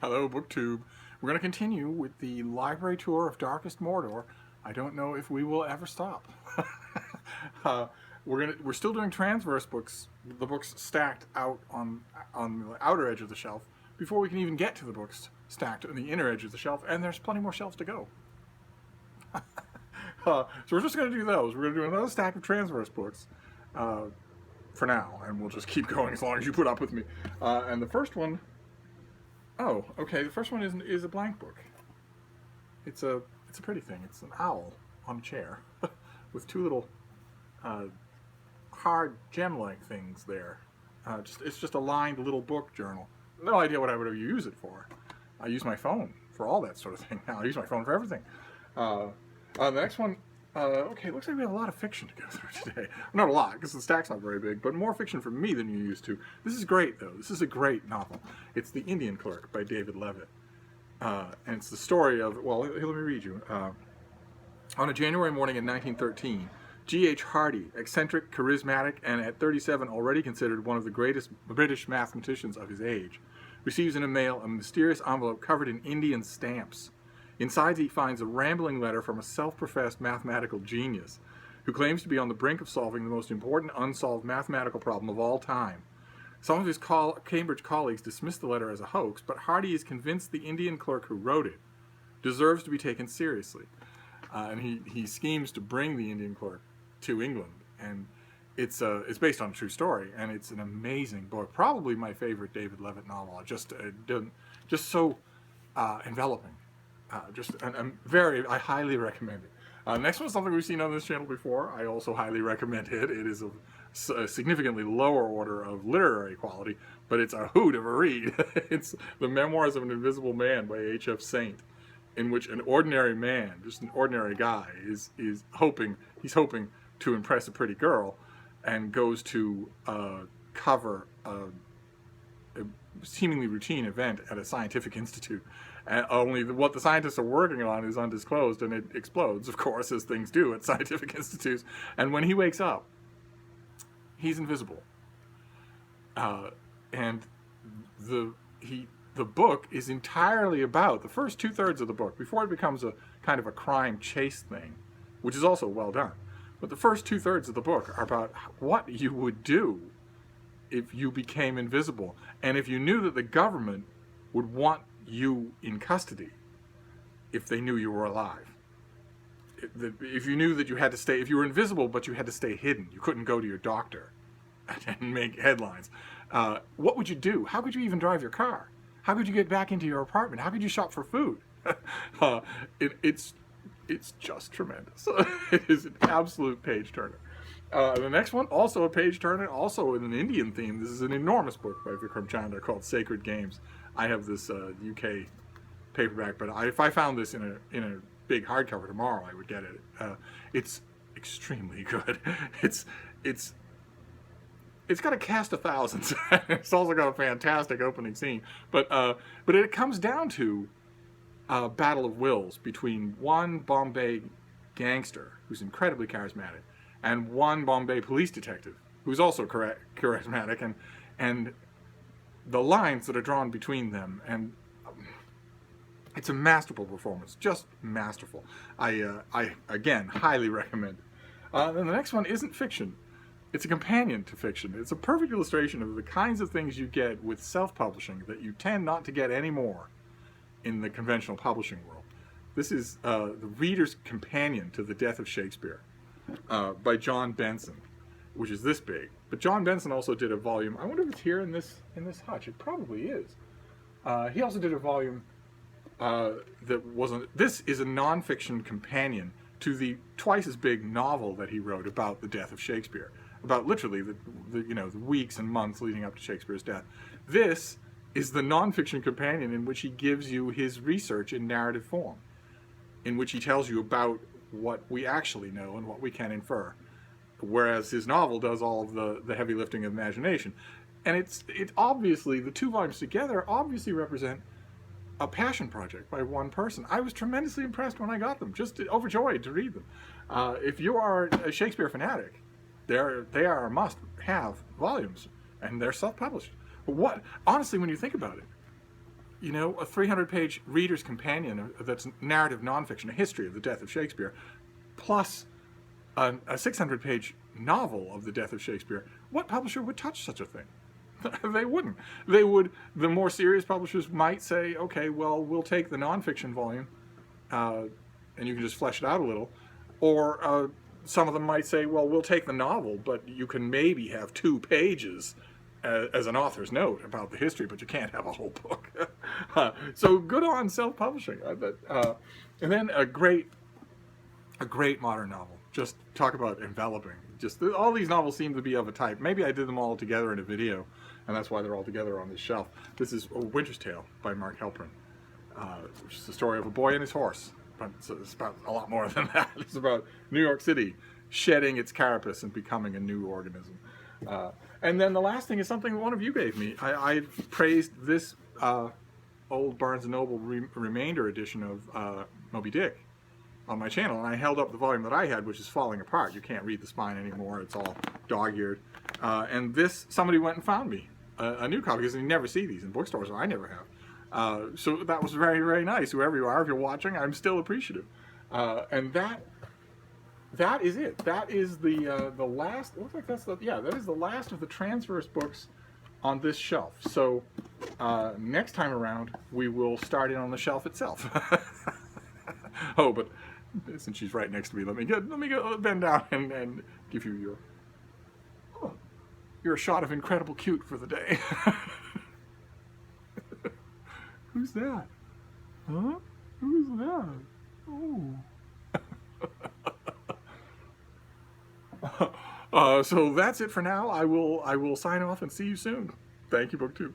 Hello, BookTube. We're going to continue with the library tour of Darkest Mordor. I don't know if we will ever stop. We're still doing transverse books, the books stacked out on the outer edge of the shelf, before we can even get to the books stacked on the inner edge of the shelf, and there's plenty more shelves to go. So we're just going to do those. We're going to do another stack of transverse books for now, and we'll just keep going as long as you put up with me. And the first one... Oh, okay. The first one is a blank book. It's a pretty thing. It's an owl on a chair with two little hard gem-like things there. It's just a lined little book journal. No idea what I would use it for. I use my phone for all that sort of thing now. I use my phone for everything. The next one. Okay, it looks like we have a lot of fiction to go through today. Not a lot, because the stack's not very big, but more fiction from me than you're used to. This is great, though. This is a great novel. It's The Indian Clerk by David Levitt. And it's the story of, well, let me read you. On a January morning in 1913, G.H. Hardy, eccentric, charismatic, and at 37 already considered one of the greatest British mathematicians of his age, receives in a mail a mysterious envelope covered in Indian stamps. Inside, he finds a rambling letter from a self-professed mathematical genius who claims to be on the brink of solving the most important unsolved mathematical problem of all time. Some of his Cambridge colleagues dismiss the letter as a hoax, but Hardy is convinced the Indian clerk who wrote it deserves to be taken seriously. And he schemes to bring the Indian clerk to England. And it's based on a true story, and it's an amazing book. Probably my favorite David Levitt novel. Just so enveloping. I highly recommend it. Next one is something we've seen on this channel before. I also highly recommend it. It is a significantly lower order of literary quality, but it's a hoot of a read. It's The Memoirs of an Invisible Man by H.F. Saint, in which an ordinary man, just an ordinary guy, is hoping to impress a pretty girl, and goes to cover a seemingly routine event at a scientific institute. And only what the scientists are working on is undisclosed, and it explodes, of course, as things do at scientific institutes. And when he wakes up, he's invisible. And the book is entirely about the first 2/3 of the book, before it becomes a kind of a crime chase thing, which is also well done. But the first 2/3 of the book are about what you would do if you became invisible, and if you knew that the government would want you in custody if they knew you were alive. If you knew that you had to stay, if you were invisible but you had to stay hidden, you couldn't go to your doctor and make headlines, what would you do? How could you even drive your car? How could you get back into your apartment? How could you shop for food? It's just tremendous. It is an absolute page turner. The next one, also a page turner, also with an Indian theme. This is an enormous book by Vikram Chandra called Sacred Games. I have this UK paperback, but if I found this in a big hardcover tomorrow, I would get it. It's extremely good. It's got a cast of thousands. It's also got a fantastic opening scene. But it comes down to a battle of wills between one Bombay gangster who's incredibly charismatic and one Bombay police detective who's also charismatic, and the lines that are drawn between them, and it's a masterful performance, just masterful. I again highly recommend it. Then the next one isn't fiction. It's a companion to fiction. It's a perfect illustration of the kinds of things you get with self-publishing that you tend not to get anymore in the conventional publishing world. This is The Reader's Companion to the Death of Shakespeare by John Benson, which is this big. But John Benson also did a volume. I wonder if it's here in this hutch. It probably is. He also did a volume that wasn't. This is a nonfiction companion to the twice as big novel that he wrote about the death of Shakespeare, about literally the weeks and months leading up to Shakespeare's death. This is the nonfiction companion in which he gives you his research in narrative form, in which he tells you about what we actually know and what we can infer, whereas his novel does all of the heavy lifting of imagination. And it's obviously, the two volumes together obviously represent a passion project by one person. I was tremendously impressed when I got them, just overjoyed to read them. If you are a Shakespeare fanatic, they are must-have volumes, and they're self-published. But honestly, when you think about it, you know, a 300-page reader's companion that's narrative nonfiction, a history of the death of Shakespeare, plus a 600-page novel of the death of Shakespeare, what publisher would touch such a thing? They wouldn't. They would, the more serious publishers might say, okay, well, we'll take the nonfiction volume, and you can just flesh it out a little. Or some of them might say, well, we'll take the novel, but you can maybe have 2 pages as an author's note about the history, but you can't have a whole book. So good on self-publishing. And then a great modern novel. Just talk about enveloping. Just all these novels seem to be of a type. Maybe I did them all together in a video, and that's why they're all together on this shelf. This is A Winter's Tale by Mark Halperin, which is the story of a boy and his horse. But it's about a lot more than that. It's about New York City shedding its carapace and becoming a new organism. And then the last thing is something one of you gave me. I praised this old Barnes & Noble remainder edition of Moby Dick on my channel, and I held up the volume that I had, which is falling apart. You can't read the spine anymore. It's all dog-eared. And this, somebody went and found me a new copy, because you never see these in bookstores, or I never have. So that was very, very nice. Whoever you are, if you're watching, I'm still appreciative. And that is it. That is the last. It looks like that's that is the last of the transverse books on this shelf. So next time around, we will start in on the shelf itself. Oh, but since she's right next to me, let me go bend down and give you your shot of incredible cute for the day. Who's that? Huh? Who's that? Oh. So that's it for now. I will sign off and see you soon. Thank you, BookTube.